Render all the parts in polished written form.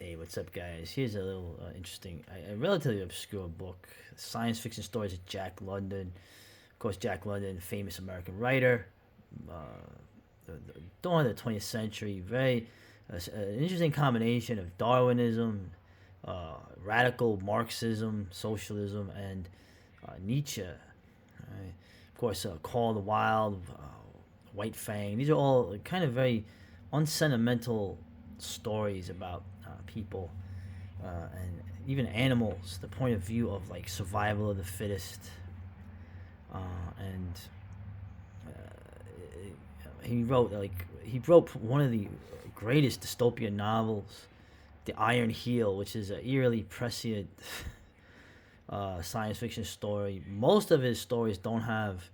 Hey, what's up, guys? Here's a little interesting, a relatively obscure book, science fiction stories of Jack London. Of course, Jack London, famous American writer, uh, the dawn of the 20th century. Very an interesting combination of Darwinism, radical Marxism, socialism, and Nietzsche. Right? Of course, Call of the Wild, White Fang. These are all kind of very unsentimental stories about people and even animals. The point of view of like survival of the fittest, and he wrote one of the greatest dystopian novels, The Iron Heel, which is an eerily prescient science fiction story. Most of his stories don't have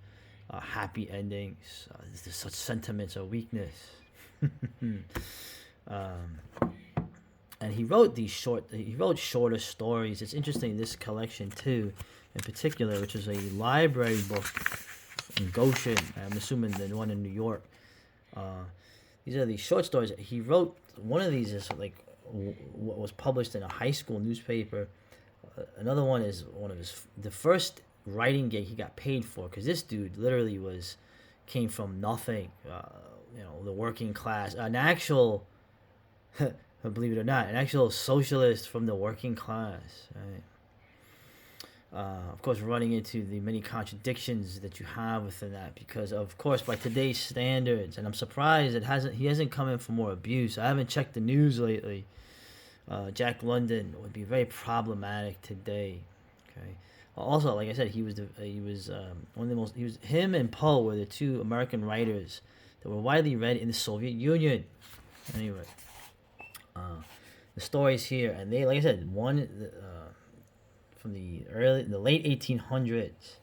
happy endings. There's such sentiments of weakness. um, and he wrote shorter stories. It's interesting, this collection too, in particular, which is a library book in Goshen. I'm assuming the one in New York. Uh, these are these short stories he wrote. One of these is like what was published in a high school newspaper. Another one is one of the first writing gig he got paid for, because this dude literally came from nothing. The working class, an actual believe it or not, an actual socialist from the working class, right? Of course, running into the many contradictions that you have within that, because of course, by today's standards, and I'm surprised he hasn't come in for more abuse. I haven't checked the news lately. Jack London would be very problematic today. Okay. Also, like I said, he was one of the most. He was him and Poe were the two American writers that were widely read in the Soviet Union. Anyway, the stories here, and they, like I said, one from the late 1800s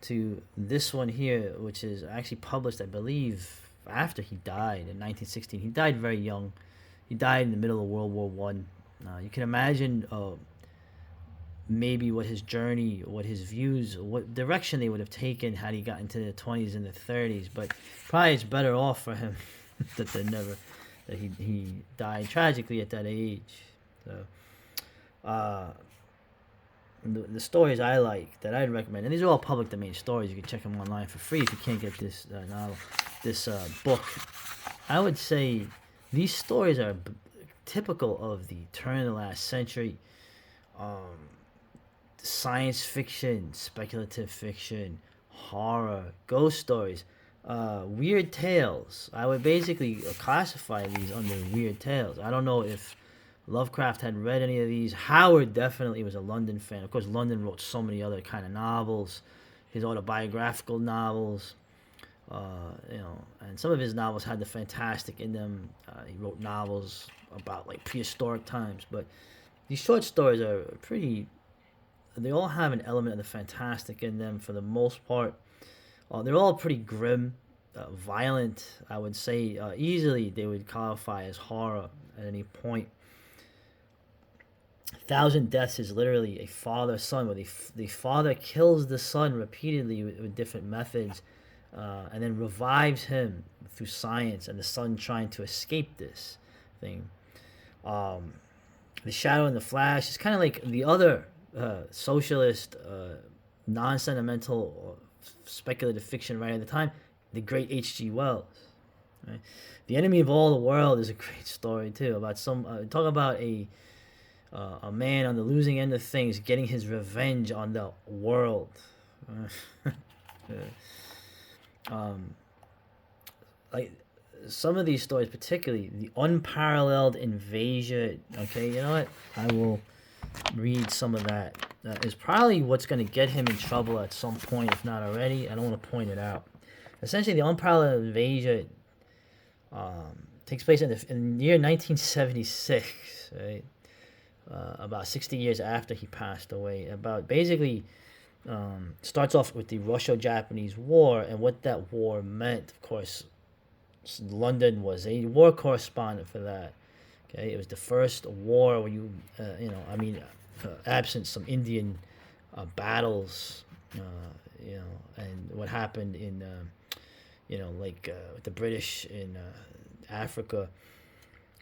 to this one here, which is actually published, I believe, after he died in 1916. He died very young. He died in the middle of World War One. You can imagine maybe what his journey, what his views, what direction they would have taken had he got into the 20s and the 30s. But probably it's better off for him that he died tragically at that age. So, the stories I like that I'd recommend, and these are all public domain stories. You can check them online for free if you can't get this novel, this book. I would say these stories are typical of the turn of the last century. Science fiction, speculative fiction, horror, ghost stories, weird tales. I would basically classify these under weird tales. I don't know if Lovecraft had read any of these. Howard definitely was a London fan. Of course, London wrote so many other kind of novels, his autobiographical novels, and some of his novels had the fantastic in them. He wrote novels about like prehistoric times, but these short stories are pretty. They all have an element of the fantastic in them for the most part. They're all pretty grim, violent. I would say easily they would qualify as horror at any point. Thousand Deaths is literally a father-son, where the father kills the son repeatedly with different methods, and then revives him through science, and the son trying to escape this thing. The Shadow and the Flash is kind of like the other socialist, non-sentimental, speculative fiction writer at the time, the great H.G. Wells. Right? The Enemy of All the World is a great story too, about talk about a man on the losing end of things getting his revenge on the world. Like some of these stories, particularly the Unparalleled Invasion. Okay, you know what? I will read some of that. That is probably what's going to get him in trouble at some point, if not already. I don't want to point it out. Essentially, the Unparalleled Invasion takes place in the year 1976, right? About 60 years after he passed away. About basically starts off with the Russo-Japanese War and what that war meant. Of course, London was a war correspondent for that. Okay, it was the first war where absent some Indian battles, and what happened in, with the British in Africa.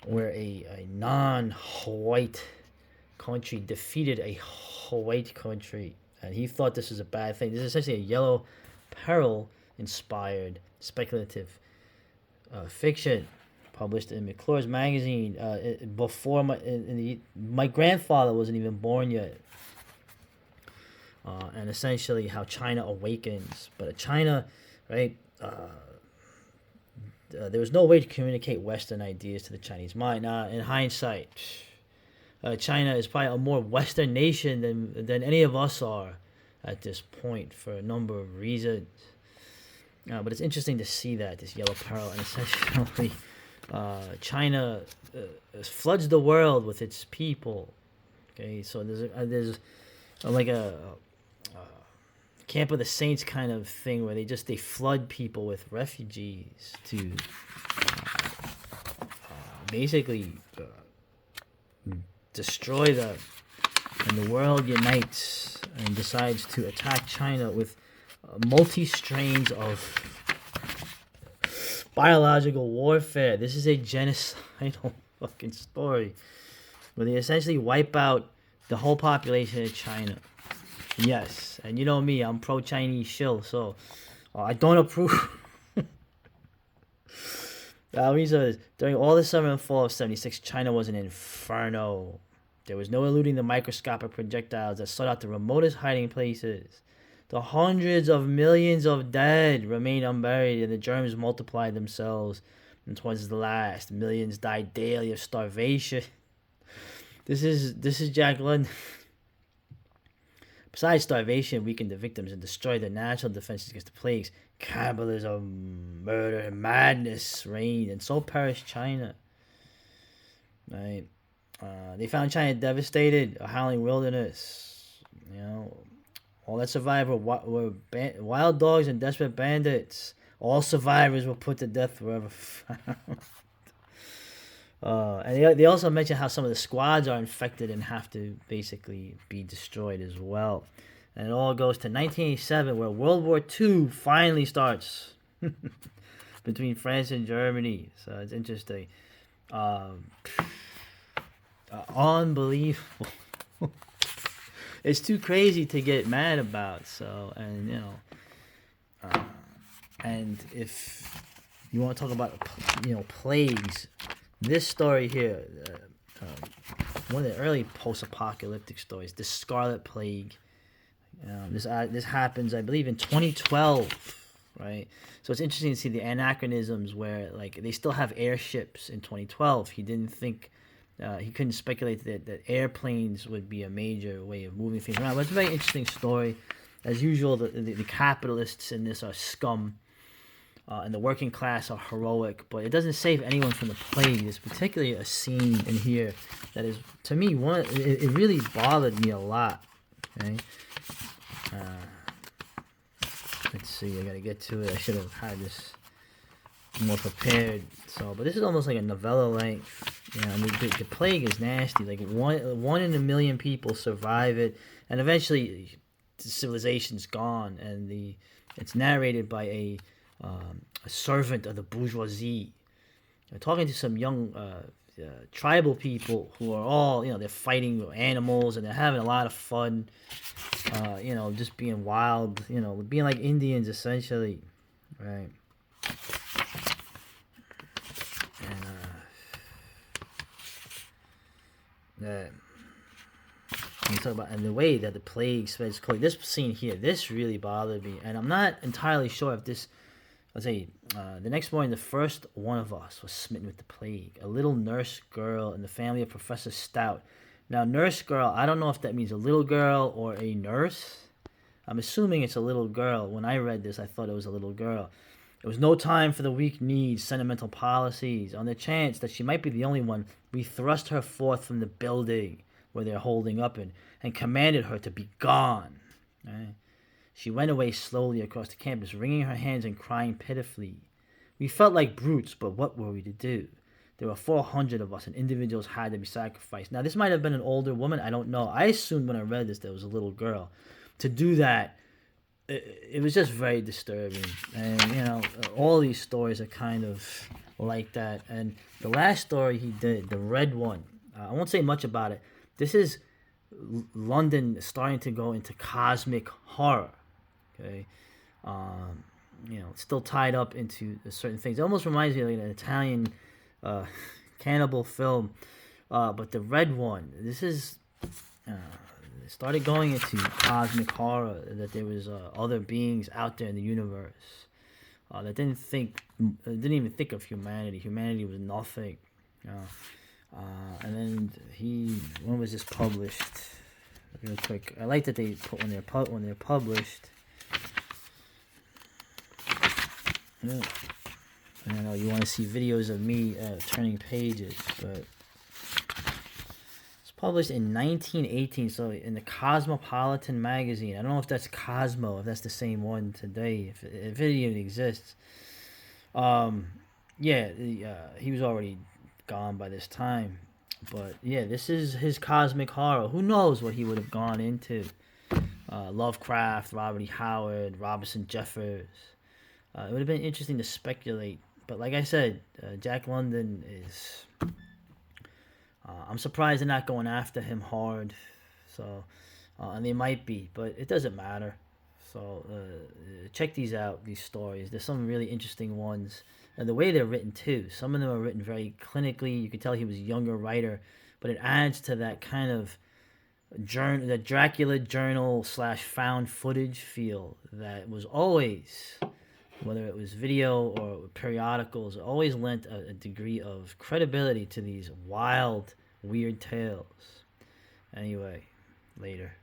where a non-white country defeated a white country, and he thought this was a bad thing. This is essentially a yellow peril inspired speculative fiction published in McClure's magazine before my grandfather wasn't even born yet. And essentially how China awakens. But China, right? There was no way to communicate Western ideas to the Chinese mind. Now, in hindsight, China is probably a more Western nation than any of us are at this point for a number of reasons. But it's interesting to see that this yellow peril, and essentially, China floods the world with its people. Okay, so there's like a Camp of the Saints kind of thing where they flood people with refugees to basically destroy them, and the world unites and decides to attack China with multi strains of biological warfare. This is a genocidal fucking story where they essentially wipe out the whole population of China. Yes, and you know me, I'm pro-Chinese shill, so I don't approve. During all the summer and fall of 76, China was an inferno. There was no eluding the microscopic projectiles that sought out the remotest hiding places. The hundreds of millions of dead remained unburied, and the germs multiplied themselves. And towards the last, millions died daily of starvation. This is Jack London. Besides starvation, weakened the victims and destroyed their natural defenses against the plagues. Cannibalism, murder, and madness reigned, and so perished China. Right? They found China devastated, a howling wilderness. You know, all that survived were wild dogs and desperate bandits. All survivors were put to death wherever found. And they also mention how some of the squads are infected and have to basically be destroyed as well. And it all goes to 1987, where World War II finally starts between France and Germany. So it's interesting. Unbelievable. It's too crazy to get mad about. So, and you know, and if you want to talk about plagues. This story here, one of the early post-apocalyptic stories, the Scarlet Plague. This happens, I believe, in 2012, right? So it's interesting to see the anachronisms where, like, they still have airships in 2012. He didn't think, he couldn't speculate that airplanes would be a major way of moving things around. But it's a very interesting story. As usual, the capitalists in this are scum. And the working class are heroic, but it doesn't save anyone from the plague. There's particularly a scene in here that is, to me, it really bothered me a lot. Okay, let's see. I gotta get to it. I should have had this more prepared. So, but this is almost like a novella length. You know, I mean, the plague is nasty. Like one in a million people survive it, and eventually, the civilization's gone. And it's narrated by a servant of the bourgeoisie. I'm talking to some young tribal people who are all, they're fighting animals and they're having a lot of fun, just being wild, being like Indians essentially, right? And you talk about, and the way that the plague spreads quickly. This scene here, this really bothered me, and I'm not entirely sure if this. Let's say, the next morning, the first one of us was smitten with the plague. A little nurse girl in the family of Professor Stout. Now, nurse girl, I don't know if that means a little girl or a nurse. I'm assuming it's a little girl. When I read this, I thought it was a little girl. It was no time for the weak-kneed, sentimental policies. On the chance that she might be the only one, we thrust her forth from the building where they're holding up and commanded her to be gone. Right? She went away slowly across the campus, wringing her hands and crying pitifully. We felt like brutes, but what were we to do? There were 400 of us, and individuals had to be sacrificed. Now, this might have been an older woman. I don't know. I assumed when I read this that it was a little girl. To do that, it was just very disturbing. And, all these stories are kind of like that. And the last story he did, the red one, I won't say much about it. This is London starting to go into cosmic horror. Okay, um, it's still tied up into certain things. It almost reminds me of like an Italian uh, cannibal film. But the red one, this is it started going into cosmic horror. That there was other beings out there in the universe that didn't even think of humanity. Humanity was nothing. And then when was this published? Real quick, I like that they put when they're published. Yeah. I don't know. You want to see videos of me turning pages, but it's published in 1918. So in the Cosmopolitan magazine. I don't know if that's Cosmo, if that's the same one today, if it even exists. Yeah, he was already gone by this time, but yeah, this is his cosmic horror. Who knows what he would have gone into? Lovecraft, Robert E. Howard, Robinson Jeffers. It would have been interesting to speculate, but like I said, Jack London is. I'm surprised they're not going after him hard. So, and they might be, but it doesn't matter. So, check these out. These stories. There's some really interesting ones, and the way they're written too. Some of them are written very clinically. You can tell he was a younger writer, but it adds to that kind of the Dracula journal / found footage feel that was always, whether it was video or periodicals, always lent a degree of credibility to these wild, weird tales. Anyway, later.